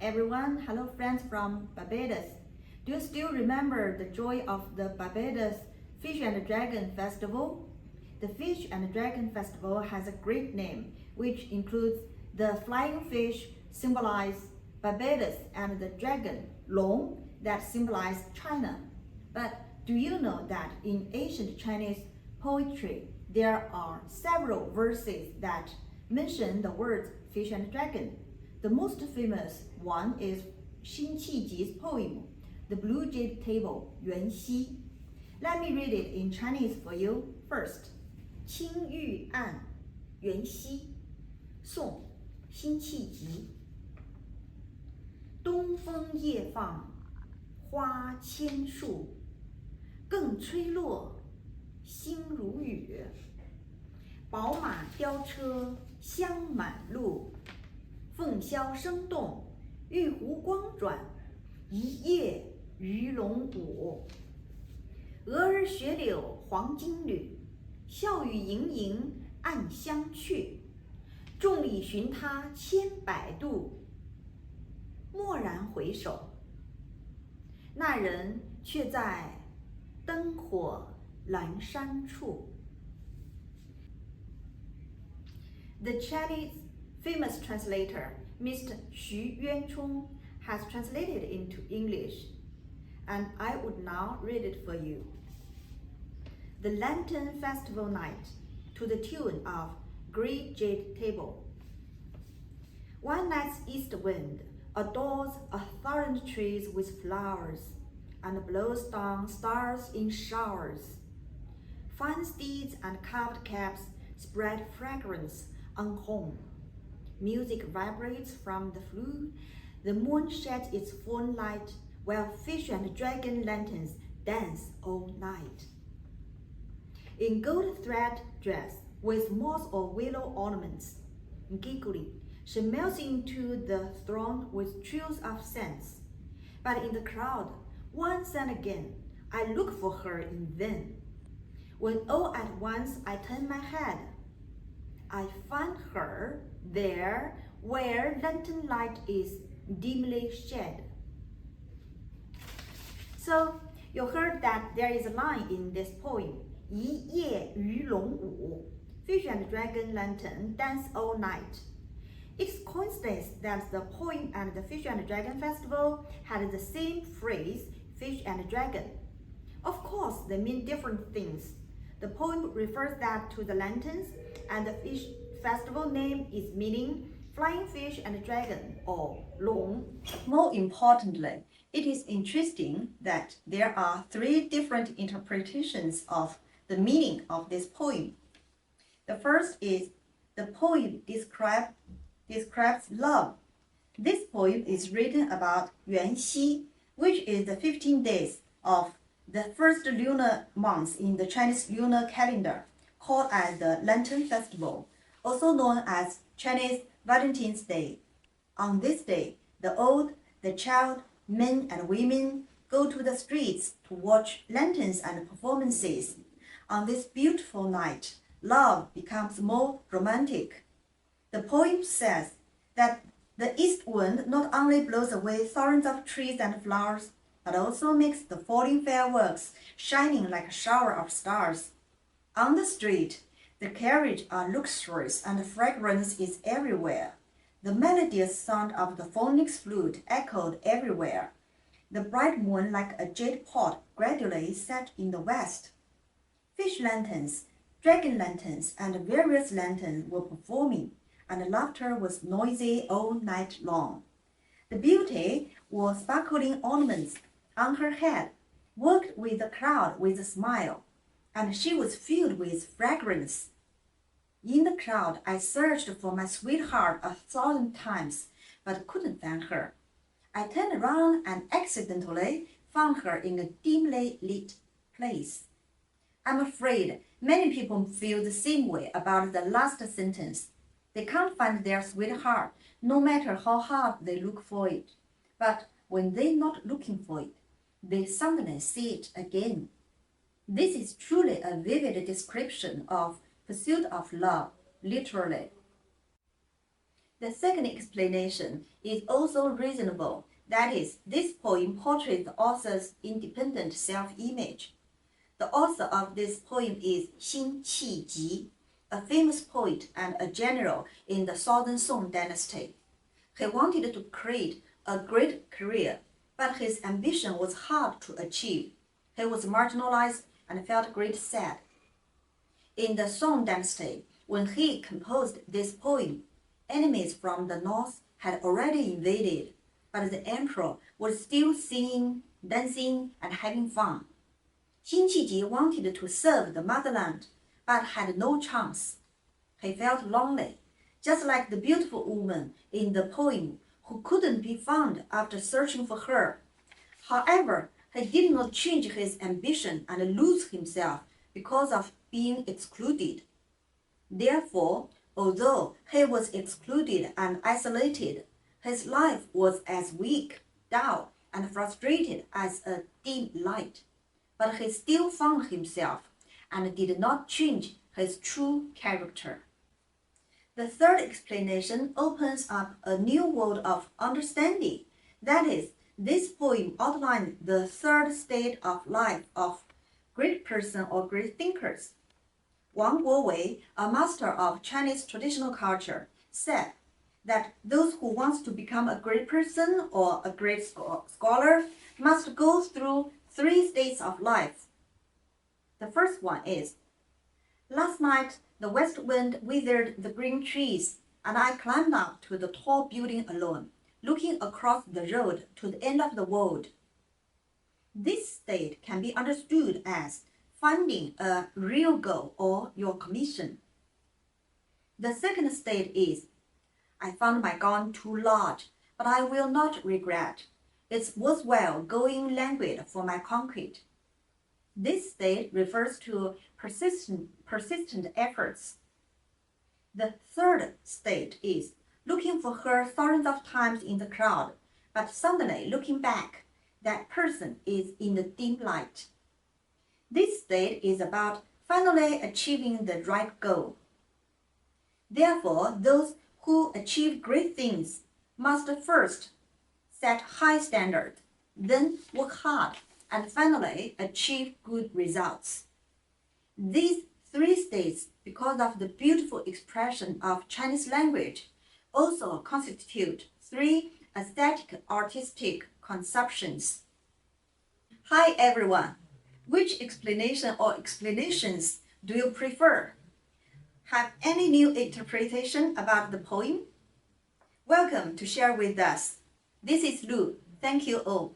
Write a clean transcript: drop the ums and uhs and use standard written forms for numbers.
everyone. Hello friends from Barbados. Do you still remember the joy of the Barbados Fish and Dragon Festival? The Fish and Dragon Festival has a great name, which includes the flying fish symbolize Barbados and the dragon, Long, that symbolize China. But do you know that in ancient Chinese poetry, there are several verses that mention the words fish and dragon? The most famous one is Xin Qiji's poem, The Blue Jade Table, Yuan Xi. Let me read it in Chinese for you first. 青玉案，元夕，宋，辛弃疾。东风夜放花千树，更吹落，星如雨。宝马雕车香满路，凤箫声动，玉壶光转，一夜鱼龙舞。蛾儿雪柳黄金缕，笑语盈盈暗香去。众里寻他千百度，蓦然回首，那人却在灯火阑珊处。The Chinese famous translator, Mr. Xu Yuanchong, has translated into English, and I would now read it for you. The Lantern Festival Night, to the tune of Great Jade Table. One night's east wind adorns 1,000 trees with flowers, and blows down stars in showers. Fine steeds and carved caps spread fragrance on home. Music vibrates from the flute, the moon sheds its full light, while fish and dragon lanterns dance all night. In gold thread dress with moss or willow ornaments, giggling, she melts into the throng with trills of scents. But in the crowd, once and again, I look for her in vain. When all at once I turn my head, I find her there where lantern light is dimly shed. So, you heard that there is a line in this poem, 一夜鱼龙舞, fish and dragon lantern dance all night. It's coincidence that the poem and the Fish and Dragon Festival had the same phrase, fish and dragon. Of course, they mean different things. The poem refers that to the lanterns, and the fish festival name is meaning flying fish and dragon, or long. More importantly, it is interesting that there are 3 different interpretations of the meaning of this poem. The first is the poem describes love. This poem is written about Yuan Xi, which is the 15 days of the first lunar month in the Chinese lunar calendar, called as the Lantern Festival, also known as Chinese Valentine's Day. On this day, the old, the child, men and women go to the streets to watch lanterns and performances. On this beautiful night, love becomes more romantic. The poem says that the east wind not only blows away thousands of trees and flowers, but also makes the falling fireworks shining like a shower of stars. On the street, the carriages are luxurious and fragrance is everywhere. The melodious sound of the phoenix flute echoed everywhere. The bright moon like a jade pot gradually set in the west. Fish lanterns, dragon lanterns, and various lanterns were performing, and laughter was noisy all night long. The beauty wore sparkling ornaments on her head, walked with the crowd with a smile, and she was filled with fragrance. In the crowd, I searched for my sweetheart 1,000 times, but couldn't find her. I turned around and accidentally found her in a dimly lit place. I'm afraid many people feel the same way about the last sentence. They can't find their sweetheart, no matter how hard they look for it. But when they're not looking for it, they suddenly see it again. This is truly a vivid description of pursuit of love, literally. The second explanation is also reasonable. That is, this poem portrays the author's independent self-image. The author of this poem is Xin Qiji, a famous poet and a general in the Southern Song dynasty. He wanted to create a great career, but his ambition was hard to achieve. He was marginalized and felt great sad. In the Song dynasty, when he composed this poem, enemies from the north had already invaded, but the emperor was still singing, dancing, and having fun. Xin Qiji wanted to serve the motherland, but had no chance. He felt lonely, just like the beautiful woman in the poem who couldn't be found after searching for her. However, he did not change his ambition and lose himself because of being excluded. Therefore, although he was excluded and isolated, his life was as weak, dull, and frustrated as a dim light. But he still found himself and did not change his true character. The third explanation opens up a new world of understanding. That is, this poem outlines the third state of life of great person or great thinkers. Wang Guowei, a master of Chinese traditional culture, said that those who want to become a great person or a great scholar must go through 3 states of life. The first one is, last night the west wind withered the green trees, and I climbed up to the tall building alone, looking across the road to the end of the world. This state can be understood as finding a real goal or your commission. The second state is, I found my gun too large, but I will not regret. It's worthwhile going languid for my conquest. This state refers to persistent efforts. The third state is looking for her thousands of times in the crowd, but suddenly looking back, that person is in the dim light. This state is about finally achieving the right goal. Therefore, those who achieve great things must first set high standards, then work hard, and finally achieve good results. These 3 states, because of the beautiful expression of Chinese language, also constitute 3 aesthetic artistic conceptions. Hi everyone! Which explanation or explanations do you prefer? Have any new interpretation about the poem? Welcome to share with us. This is Lu. Thank you all.